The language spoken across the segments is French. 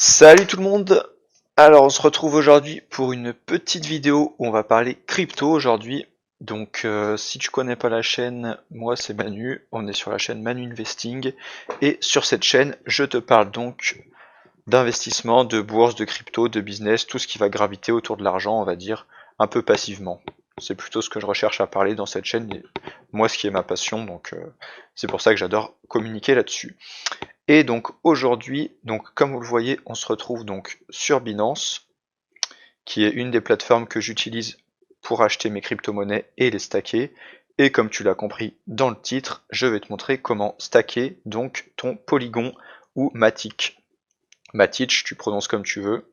Salut tout le monde! Alors on se retrouve aujourd'hui pour une petite vidéo où on va parler crypto aujourd'hui. Donc si tu connais pas la chaîne, moi c'est Manu, on est sur la chaîne Manu Investing et sur cette chaîne je te parle donc d'investissement, de bourse, de crypto, de business, tout ce qui va graviter autour de l'argent on va dire un peu passivement. C'est plutôt ce que je recherche à parler dans cette chaîne, et moi ce qui est ma passion, donc c'est pour ça que j'adore communiquer là-dessus. Et donc aujourd'hui, donc comme vous le voyez, on se retrouve donc sur Binance, qui est une des plateformes que j'utilise pour acheter mes crypto-monnaies et les stacker. Et comme tu l'as compris dans le titre, je vais te montrer comment stacker donc ton Polygon ou Matic. Matic, tu prononces comme tu veux,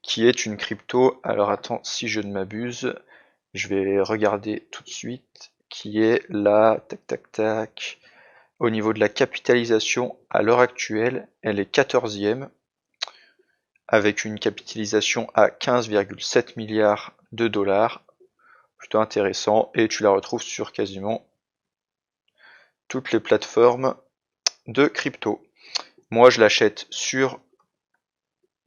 qui est une crypto. Alors attends, si je ne m'abuse, je vais regarder tout de suite, qui est la tac tac tac. Au niveau de la capitalisation, à l'heure actuelle, elle est 14e, avec une capitalisation à 15,7 milliards de dollars. Plutôt intéressant, et tu la retrouves sur quasiment toutes les plateformes de crypto. Moi, je l'achète sur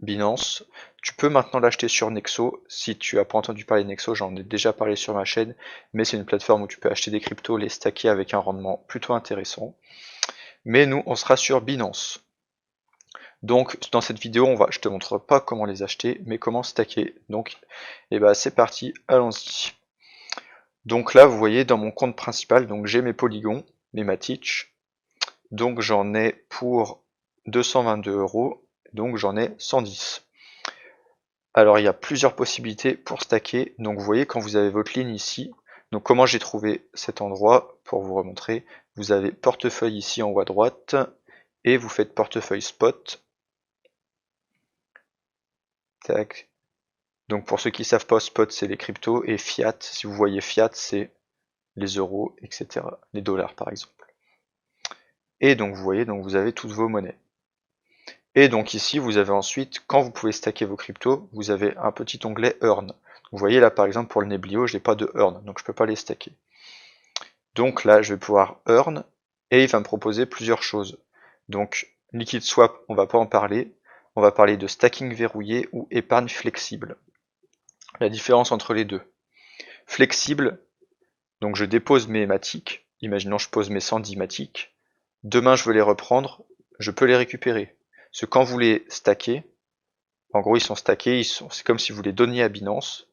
Binance. Tu peux maintenant l'acheter sur Nexo. Si tu n'as pas entendu parler de Nexo, j'en ai déjà parlé sur ma chaîne, mais c'est une plateforme où tu peux acheter des cryptos, les stacker avec un rendement plutôt intéressant. Mais nous, on sera sur Binance. Donc dans cette vidéo, je te montre pas comment les acheter, mais comment stacker. Donc c'est parti, allons-y. Donc là, vous voyez dans mon compte principal, donc j'ai mes polygons, mes Matic. Donc j'en ai pour 222 euros, donc j'en ai 110. Alors il y a plusieurs possibilités pour stacker. Donc vous voyez quand vous avez votre ligne ici, donc comment j'ai trouvé cet endroit pour vous remontrer. Vous avez portefeuille ici en haut à droite, et vous faites portefeuille spot. Tac. Donc pour ceux qui savent pas, spot c'est les cryptos, et fiat, si vous voyez fiat, c'est les euros, etc. Les dollars par exemple. Et donc vous voyez, donc vous avez toutes vos monnaies. Et donc ici, vous avez ensuite, quand vous pouvez stacker vos cryptos, vous avez un petit onglet Earn. Vous voyez là par exemple pour le Neblio, je n'ai pas de Earn, donc je ne peux pas les stacker. Donc là, je vais pouvoir Earn, et il va me proposer plusieurs choses. Donc Liquid Swap, on va pas en parler. On va parler de stacking verrouillé ou épargne flexible. La différence entre les deux. Flexible, donc je dépose mes Matic, imaginons je pose mes 110 Matic, demain je veux les reprendre, je peux les récupérer. Parce que quand vous les stackez, en gros ils sont stackés, c'est comme si vous les donniez à Binance,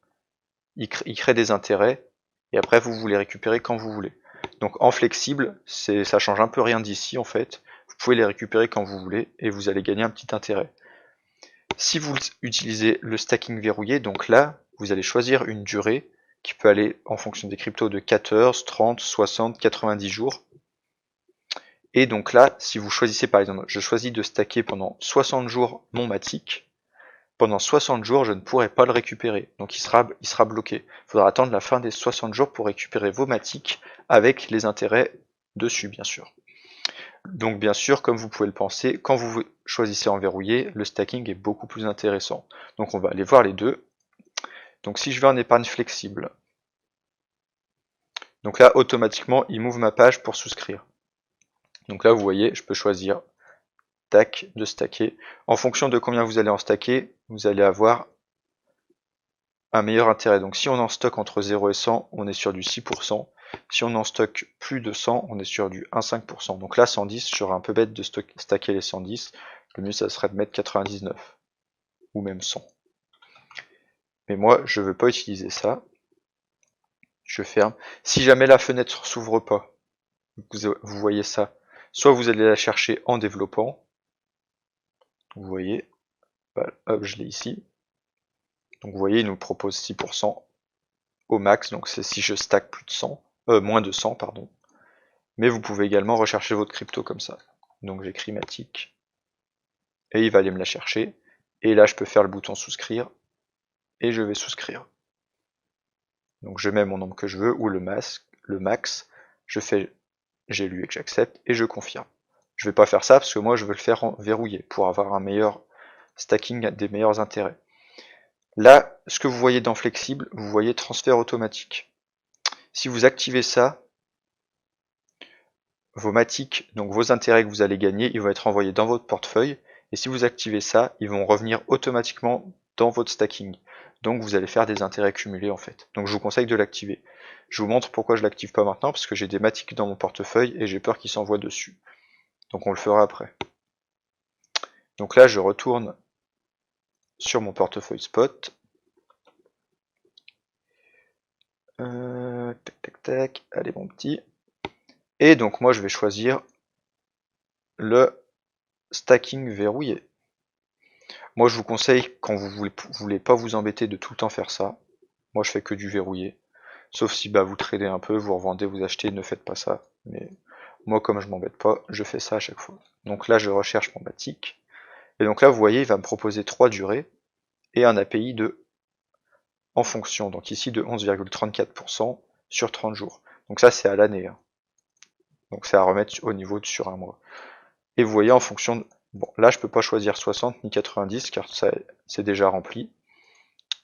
ils créent des intérêts, et après vous les récupérez quand vous voulez. Donc en flexible, ça change un peu rien d'ici en fait, vous pouvez les récupérer quand vous voulez, et vous allez gagner un petit intérêt. Si vous utilisez le stacking verrouillé, donc là, vous allez choisir une durée qui peut aller en fonction des cryptos de 14, 30, 60, 90 jours. Et donc là, si vous choisissez par exemple, je choisis de stacker pendant 60 jours mon Matic, pendant 60 jours, je ne pourrai pas le récupérer. Donc il sera bloqué. Il faudra attendre la fin des 60 jours pour récupérer vos Matic avec les intérêts dessus, bien sûr. Donc bien sûr, comme vous pouvez le penser, quand vous choisissez en verrouillé, le stacking est beaucoup plus intéressant. Donc on va aller voir les deux. Donc si je veux en épargne flexible, donc là automatiquement il m'ouvre ma page pour souscrire. Donc là vous voyez, je peux choisir tac de stacker. En fonction de combien vous allez en stacker, vous allez avoir un meilleur intérêt. Donc si on en stocke entre 0 et 100, on est sur du 6%. Si on en stocke plus de 100, on est sur du 1,5%. Donc là 110, je serais un peu bête de stacker les 110. Le mieux ça serait de mettre 99 ou même 100. Mais moi je veux pas utiliser ça. Je ferme. Si jamais la fenêtre s'ouvre pas, vous voyez ça, soit vous allez la chercher en développant, vous voyez, voilà, hop, je l'ai ici. Donc vous voyez, il nous propose 6% au max, donc c'est si je stack plus de 100, moins de 100, pardon. Mais vous pouvez également rechercher votre crypto comme ça. Donc j'écris Matic, et il va aller me la chercher, et là je peux faire le bouton souscrire, et je vais souscrire. Donc je mets mon nombre que je veux, ou le max, je fais j'ai lu et que j'accepte, et je confirme. Je vais pas faire ça parce que moi je veux le faire en verrouillé pour avoir un meilleur stacking, des meilleurs intérêts. Là, ce que vous voyez dans flexible, vous voyez transfert automatique. Si vous activez ça, vos Matic, donc vos intérêts que vous allez gagner, ils vont être envoyés dans votre portefeuille Et si vous activez ça, ils vont revenir automatiquement dans votre stacking. Donc vous allez faire des intérêts cumulés en fait. Donc je vous conseille de l'activer. Je vous montre pourquoi je l'active pas maintenant, parce que j'ai des Matic dans mon portefeuille et j'ai peur qu'ils s'envoient dessus. Donc on le fera après. Donc là je retourne sur mon portefeuille spot. Tac tac tac, allez mon petit. Et donc moi je vais choisir le stacking verrouillé. Moi je vous conseille, quand vous voulez pas vous embêter de tout le temps faire ça, moi je fais que du verrouillé. Sauf si bah, vous tradez un peu, vous revendez, vous achetez, ne faites pas ça. Mais moi comme je m'embête pas, je fais ça à chaque fois. Donc là je recherche mon Matic. Et donc là vous voyez, il va me proposer 3 durées et un API de en fonction. Donc ici de 11,34% sur 30 jours. Donc ça c'est à l'année. Hein. Donc c'est à remettre au niveau de sur un mois. Et vous voyez en fonction de... Bon, là je peux pas choisir 60 ni 90 car ça c'est déjà rempli.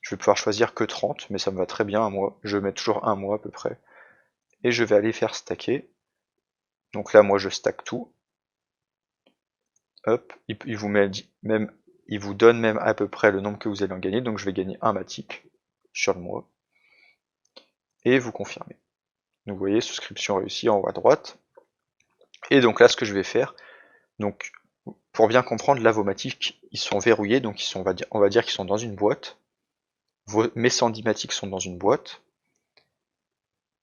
Je vais pouvoir choisir que 30, mais ça me va très bien un mois. Je mets toujours un mois à peu près. Et je vais aller faire stacker. Donc là moi je stack tout. Hop, il vous met même, il vous donne même à peu près le nombre que vous allez en gagner. Donc je vais gagner un Matic sur le mois. Et vous confirmez. Donc vous voyez, souscription réussie en haut à droite. Et donc là ce que je vais faire, donc pour bien comprendre, là vos Matic, ils sont verrouillés, donc ils sont, on va dire qu'ils sont dans une boîte. Mes 110 Matic sont dans une boîte.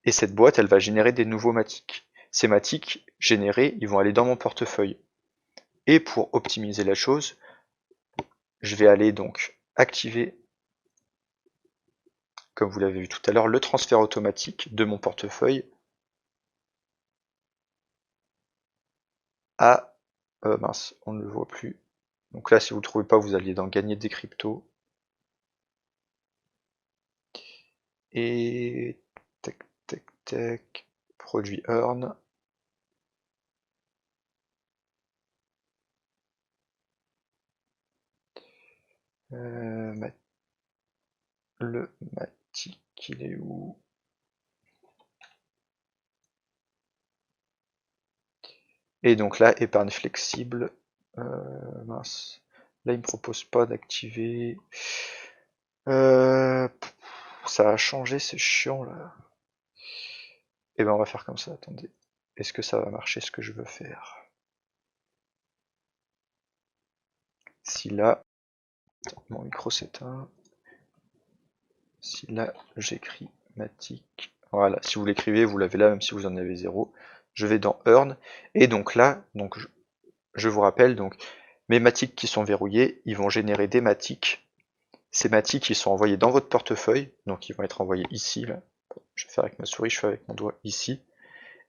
Et cette boîte, elle va générer des nouveaux Matic. Ces Matic générés, ils vont aller dans mon portefeuille. Et pour optimiser la chose, je vais aller donc activer, comme vous l'avez vu tout à l'heure, le transfert automatique de mon portefeuille à... mince, on ne le voit plus. Donc là, si vous ne le trouvez pas, vous alliez dans gagner des cryptos. Et... tac, tac, tac, produit earn. Le Matic, il est où? Et donc là, épargne flexible. Mince. Là, il me propose pas d'activer. Ça a changé, c'est chiant là. Et ben on va faire comme ça, attendez. Est-ce que ça va marcher ce que je veux faire? Si là, mon micro s'éteint. Si là, j'écris Matic. Voilà, si vous l'écrivez, vous l'avez là, même si vous en avez 0. Je vais dans Earn. Et donc là, donc je vous rappelle, donc mes Matic qui sont verrouillés, ils vont générer des Matic. Ces Matic, ils sont envoyés dans votre portefeuille. Donc ils vont être envoyés ici, là. Je vais faire avec ma souris, je fais avec mon doigt ici.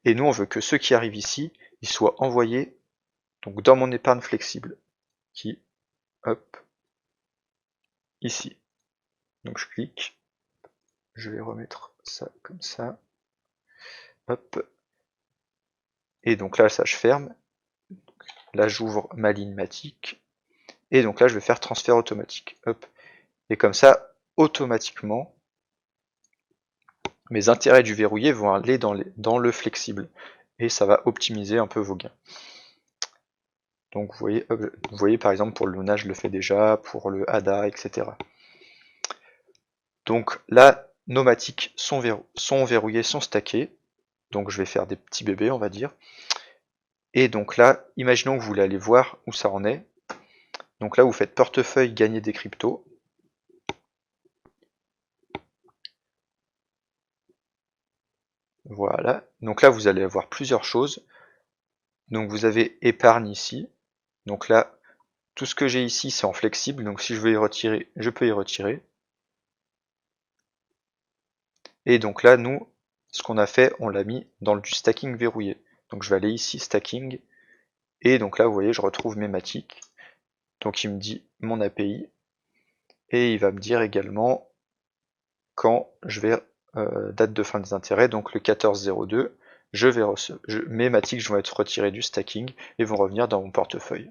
Et nous, on veut que ceux qui arrivent ici, ils soient envoyés donc dans mon épargne flexible, qui, hop, ici. Donc je clique, je vais remettre ça comme ça, hop. Et donc là, ça je ferme. Là, j'ouvre ma ligne Matic. Et donc là, je vais faire transfert automatique, hop. Et comme ça, automatiquement, mes intérêts du verrouillé vont aller dans le flexible. Et ça va optimiser un peu vos gains. Donc vous voyez par exemple pour le Luna, je le fais déjà, pour le ADA, etc. Donc là, nos Matic sont verrouillés, sont stackés. Donc je vais faire des petits bébés, on va dire. Et donc là, imaginons que vous voulez aller voir où ça en est. Donc là, vous faites portefeuille, gagner des cryptos. Voilà. Donc là, vous allez avoir plusieurs choses. Donc vous avez épargne ici. Donc là, tout ce que j'ai ici, c'est en flexible. Donc si je veux y retirer, je peux y retirer. Et donc là, nous, ce qu'on a fait, on l'a mis dans du stacking verrouillé. Donc je vais aller ici, stacking. Et donc là, vous voyez, je retrouve mes Matic. Donc il me dit mon API. Et il va me dire également quand je vais date de fin des intérêts, donc le 14/02, mes Matic vont être retirés du stacking et vont revenir dans mon portefeuille.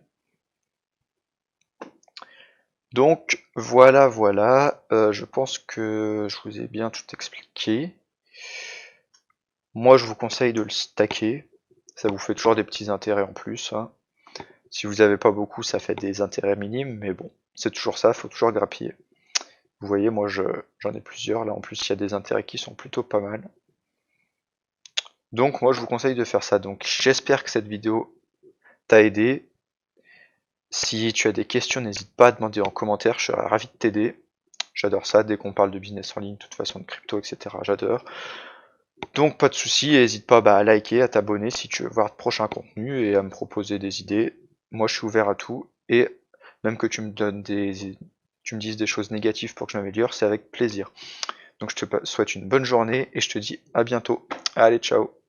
Donc voilà, je pense que je vous ai bien tout expliqué. Moi je vous conseille de le stacker, ça vous fait toujours des petits intérêts en plus. Hein. Si vous avez pas beaucoup, ça fait des intérêts minimes, mais bon, c'est toujours ça, faut toujours grappiller. Vous voyez, moi j'en ai plusieurs, là en plus il y a des intérêts qui sont plutôt pas mal. Donc moi je vous conseille de faire ça. Donc j'espère que cette vidéo t'a aidé. Si tu as des questions, n'hésite pas à demander en commentaire, je serai ravi de t'aider. J'adore ça, dès qu'on parle de business en ligne, de toute façon de crypto, etc. J'adore. Donc pas de soucis, n'hésite pas à liker, à t'abonner si tu veux voir de prochains contenus et à me proposer des idées. Moi je suis ouvert à tout et même que tu me dises des choses négatives pour que je m'améliore, c'est avec plaisir. Donc je te souhaite une bonne journée et je te dis à bientôt. Allez, ciao.